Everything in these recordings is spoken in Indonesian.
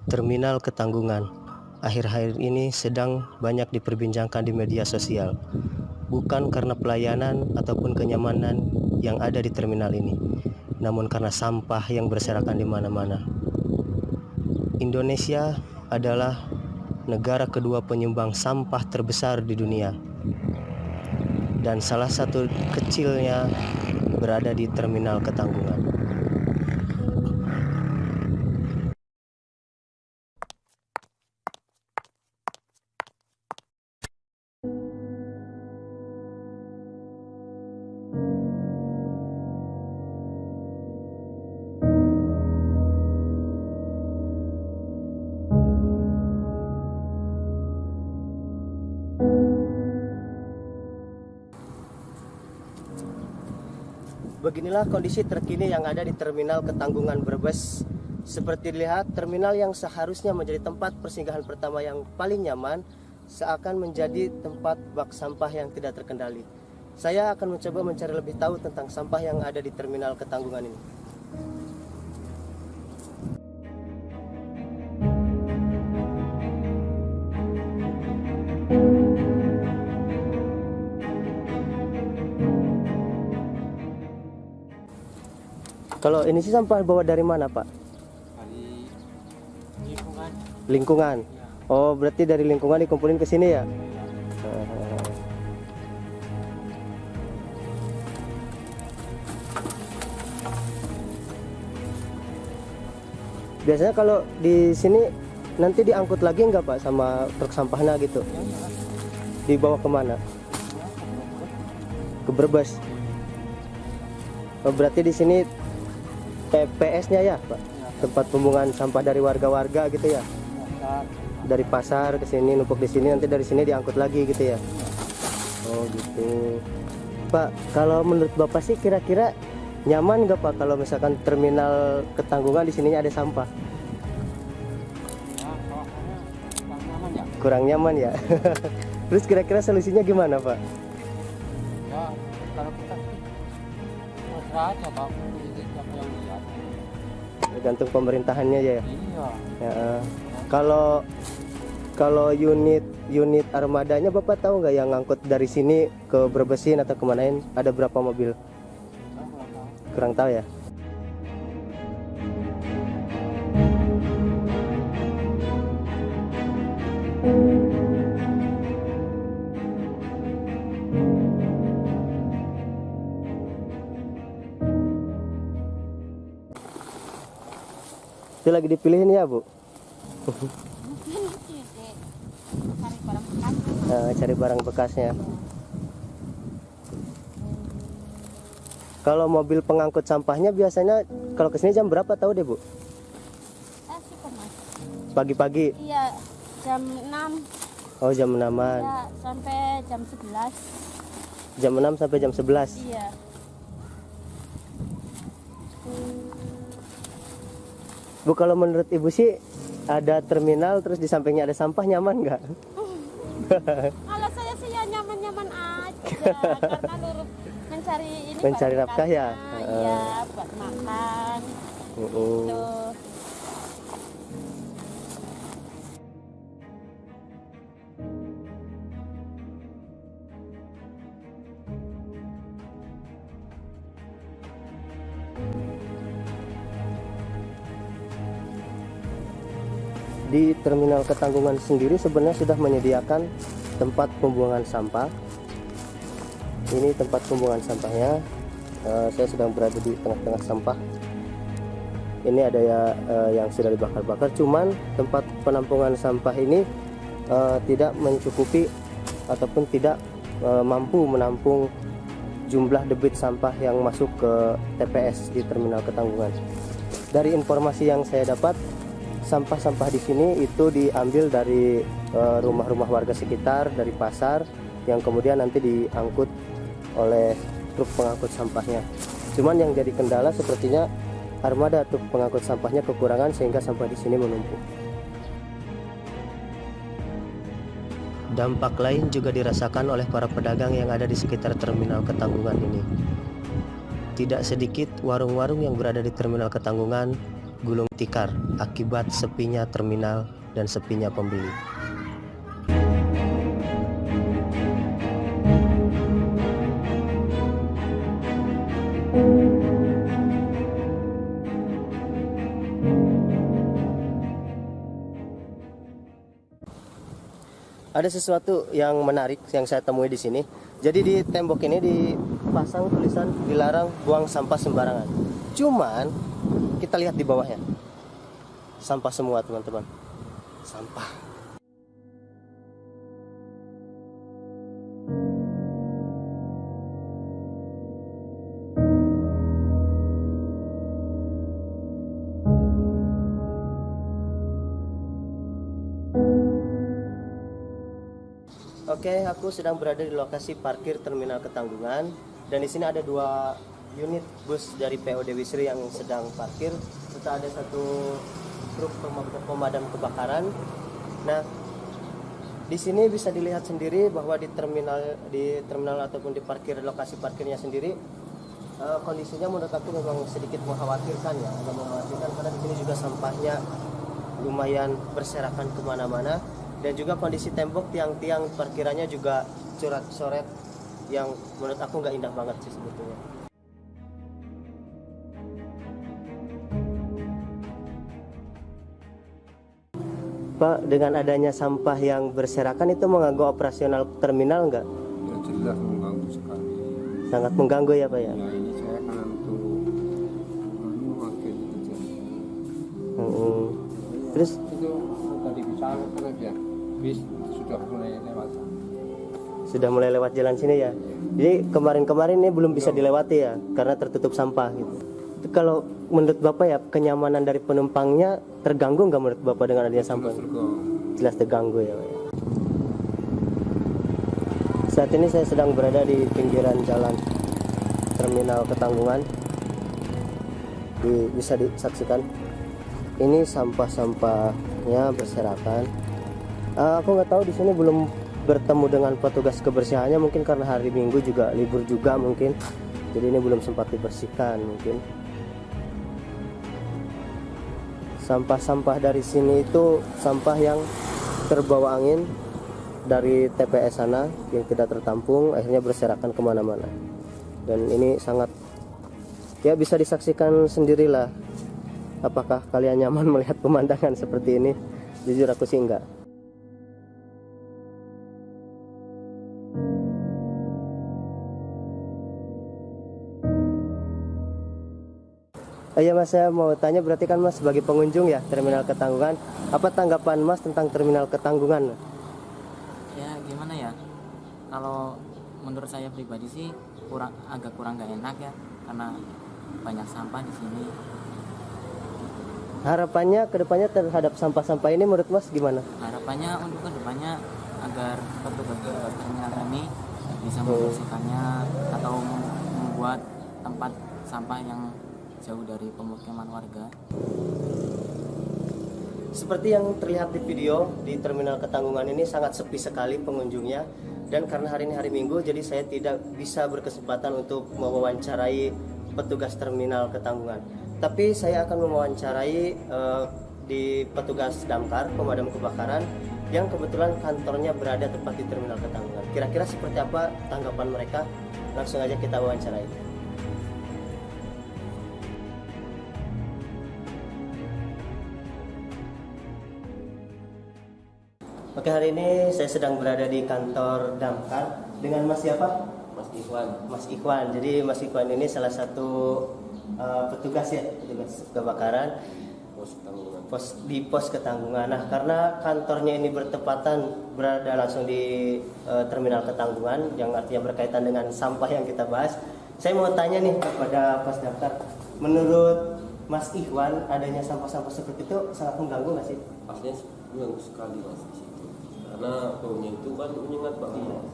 Terminal Ketanggungan akhir-akhir ini sedang banyak diperbincangkan di media sosial, bukan karena pelayanan ataupun kenyamanan yang ada di terminal ini, namun karena sampah yang berserakan di mana-mana. Indonesia adalah negara kedua penyumbang sampah terbesar di dunia, dan salah satu kecilnya berada di Terminal Ketanggungan. Beginilah kondisi terkini yang ada di Terminal Ketanggungan Brebes. Seperti dilihat, terminal yang seharusnya menjadi tempat persinggahan pertama yang paling nyaman seakan menjadi tempat bak sampah yang tidak terkendali. Saya akan mencoba mencari lebih tahu tentang sampah yang ada di Terminal Ketanggungan ini. Kalau ini sih sampah bawa dari mana, Pak? Dari lingkungan. Lingkungan. Oh, berarti dari lingkungan dikumpulin ke sini ya? Biasanya kalau di sini nanti diangkut lagi nggak, Pak, sama truk sampahnya gitu? Dibawa kemana? Ke Brebes. Oh, berarti di sini TPS-nya ya, Pak? Tempat pembuangan sampah dari warga-warga gitu ya? Dari pasar ke sini, numpuk di sini, nanti dari sini diangkut lagi gitu ya? Oh gitu. Pak, kalau menurut Bapak sih kira-kira nyaman nggak, Pak, kalau misalkan Terminal Ketanggungan di sininya ada sampah? Kurang nyaman ya? Terus kira-kira solusinya gimana, Pak? Ya, kalau kita sih mesra aja Pak, siapa yang lihat. Tergantung pemerintahannya aja ya? Iya. Ya, kalau unit armadanya Bapak tahu nggak yang ngangkut dari sini ke Brebesin atau kemanain, ada berapa mobil? Kurang tahu ya. Itu lagi dipilihin ya, Bu? Cari barang bekasnya. Kalau mobil pengangkut sampahnya biasanya kalau kesini jam berapa tahu deh, Bu? Pagi-pagi? Iya, jam 6. Oh, jam 6-an. Ya, sampai jam 11. Jam 6 sampai jam 11. Iya. Bu, kalau menurut Ibu sih ada terminal terus di sampingnya ada sampah, nyaman nggak? Kalau saya sih ya nyaman-nyaman aja karena luruh mencari ini Mencari barang nafkah ya? bekasnya, iya, buat makan. Gitu. Di Terminal Ketanggungan sendiri sebenarnya sudah menyediakan tempat pembuangan sampah. Ini tempat pembuangan sampahnya. Saya sedang berada di tengah-tengah sampah. Ini ada ya yang sudah dibakar-bakar. Cuman tempat penampungan sampah ini tidak mencukupi ataupun tidak mampu menampung jumlah debit sampah yang masuk ke TPS di Terminal Ketanggungan. Dari informasi yang saya dapat, sampah-sampah di sini itu diambil dari rumah-rumah warga sekitar, dari pasar, yang kemudian nanti diangkut oleh truk pengangkut sampahnya. Cuman yang jadi kendala sepertinya armada truk pengangkut sampahnya kekurangan sehingga sampah di sini menumpuk. Dampak lain juga dirasakan oleh para pedagang yang ada di sekitar Terminal Ketanggungan ini. Tidak sedikit warung-warung yang berada di Terminal Ketanggungan gulung tikar akibat sepinya terminal dan sepinya pembeli. Ada sesuatu yang menarik yang saya temui di sini. Jadi di tembok ini dipasang tulisan dilarang buang sampah sembarangan. Cuman kita lihat di bawahnya. Sampah semua, teman-teman. Sampah. Oke, aku sedang berada di lokasi parkir Terminal Ketanggungan, dan di sini ada 2 unit bus dari POD Wisri yang sedang parkir, serta ada 1 truk pemadam kebakaran. Nah, di sini bisa dilihat sendiri bahwa di terminal ataupun di lokasi parkirnya sendiri, kondisinya menurut aku memang sedikit mengkhawatirkan ya, agak mengkhawatirkan karena di sini juga sampahnya lumayan berserakan kemana-mana. Dan juga kondisi tembok tiang-tiang parkirannya juga coret-coret yang menurut aku nggak indah banget sih sebetulnya. Pak, dengan adanya sampah yang berserakan itu mengganggu operasional terminal nggak? Ya jelas mengganggu sekali. Sangat mengganggu ya Pak ya? Ya ini saya kan untuk wakil kerja. Terus Itu tadi bicara terus ya. Bis sudah mulai lewat jalan sini ya. Jadi kemarin-kemarin ini belum bisa dilewati ya karena tertutup sampah gitu. Itu kalau menurut Bapak ya, kenyamanan dari penumpangnya terganggu nggak menurut Bapak dengan adanya sampah? Jelas terganggu ya Pak ya. Saat ini saya sedang berada di pinggiran jalan Terminal Ketanggungan. Bisa disaksikan ini sampah-sampahnya berserakan. Aku nggak tahu, di sini belum bertemu dengan petugas kebersihannya, mungkin karena hari Minggu juga libur juga mungkin, jadi ini belum sempat dibersihkan mungkin. Sampah-sampah dari sini itu sampah yang terbawa angin dari TPS sana yang tidak tertampung, akhirnya berserakan kemana-mana. Dan ini sangat, ya bisa disaksikan sendirilah. Apakah kalian nyaman melihat pemandangan seperti ini? Jujur aku sih enggak. Iya Mas, saya mau tanya, berarti kan Mas sebagai pengunjung ya Terminal Ketanggungan, apa tanggapan Mas tentang Terminal Ketanggungan? Ya gimana ya, kalau menurut saya pribadi sih agak kurang gak enak ya, karena banyak sampah di sini. Harapannya kedepannya terhadap sampah-sampah ini menurut Mas gimana? Harapannya untuk kedepannya agar petugas terminal kami bisa membersihkannya atau membuat tempat sampah yang jauh dari pemukiman warga. Seperti yang terlihat di video, di Terminal Ketanggungan ini sangat sepi sekali pengunjungnya. Dan karena hari ini hari Minggu, jadi saya tidak bisa berkesempatan untuk mewawancarai petugas Terminal Ketanggungan. Tapi saya akan mewawancarai di petugas damkar, pemadam kebakaran, yang kebetulan kantornya berada tepat di Terminal Ketanggungan. Kira-kira seperti apa tanggapan mereka? Langsung aja kita wawancarai. Oke, hari ini saya sedang berada di kantor damkar dengan Mas siapa? Mas Ikhwan. Mas Ikhwan. Jadi Mas Ikhwan ini salah satu petugas ya, petugas kebakaran di pos Ketanggungan. Nah, karena kantornya ini bertepatan berada langsung di Terminal Ketanggungan, yang artinya berkaitan dengan sampah yang kita bahas, saya mau tanya nih kepada Pos Damkar, menurut Mas Ikhwan adanya sampah-sampah seperti itu sangat mengganggu nggak sih? Pastinya mengganggu sekali Mas di situ. Karena baunya itu kan menyengat banget.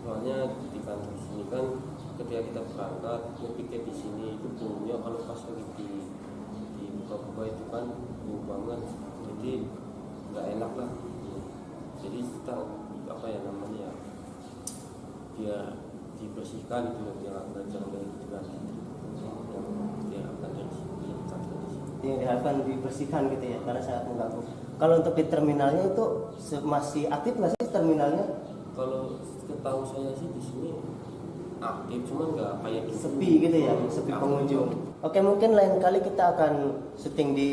Soalnya di kantor sini kan ketika kita berangkat ngepiket di sini itu baunya kalau pas lagi di buka-buka itu kan bau banget. Jadi nggak enak lah. Jadi kita apa ya namanya ya, biar dibersihkan itu biar nggak jangan dari itu kan yang diharapkan dari sini kantor di sini. yang diharapkan dibersihkan gitu ya, karena sangat mengganggu. Kalau untuk di terminalnya itu masih aktif nggak sih terminalnya? Kalau setahu saya sih di sini aktif, cuman nggak kayak dulu. Sepi gitu ya, sepi pengunjung. Oke, mungkin lain kali kita akan syuting di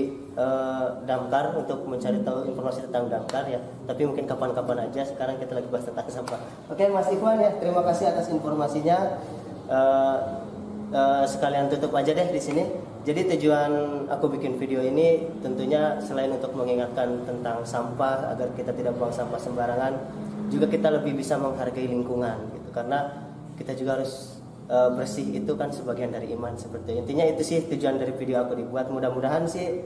Damkar untuk mencari tahu informasi tentang Damkar ya. Tapi mungkin kapan-kapan aja. Sekarang kita lagi bahas tentang sampah. Oke, Mas Ikhwan ya, terima kasih atas informasinya. Sekalian tutup aja deh di sini. Jadi tujuan aku bikin video ini tentunya selain untuk mengingatkan tentang sampah agar kita tidak buang sampah sembarangan, juga kita lebih bisa menghargai lingkungan gitu. Karena kita juga harus bersih, itu kan sebagian dari iman seperti itu. Intinya itu sih tujuan dari video aku dibuat. Mudah-mudahan sih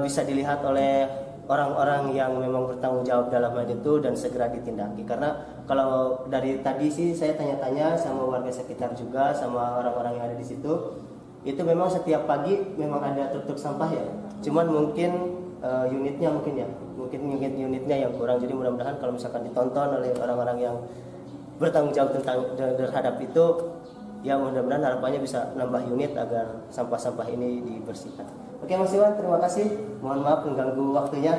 bisa dilihat oleh orang-orang yang memang bertanggung jawab dalam hal itu dan segera ditindaki. Karena kalau dari tadi sih saya tanya-tanya sama warga sekitar juga, sama orang-orang yang ada di situ, itu memang setiap pagi memang ada truk sampah ya. Cuman mungkin unitnya mungkin unitnya yang kurang. Jadi mudah-mudahan kalau misalkan ditonton oleh orang-orang yang bertanggung jawab terhadap itu, ya mudah-mudahan harapannya bisa nambah unit agar sampah-sampah ini dibersihkan. Oke Mas Iwan, terima kasih. Mohon maaf mengganggu waktunya.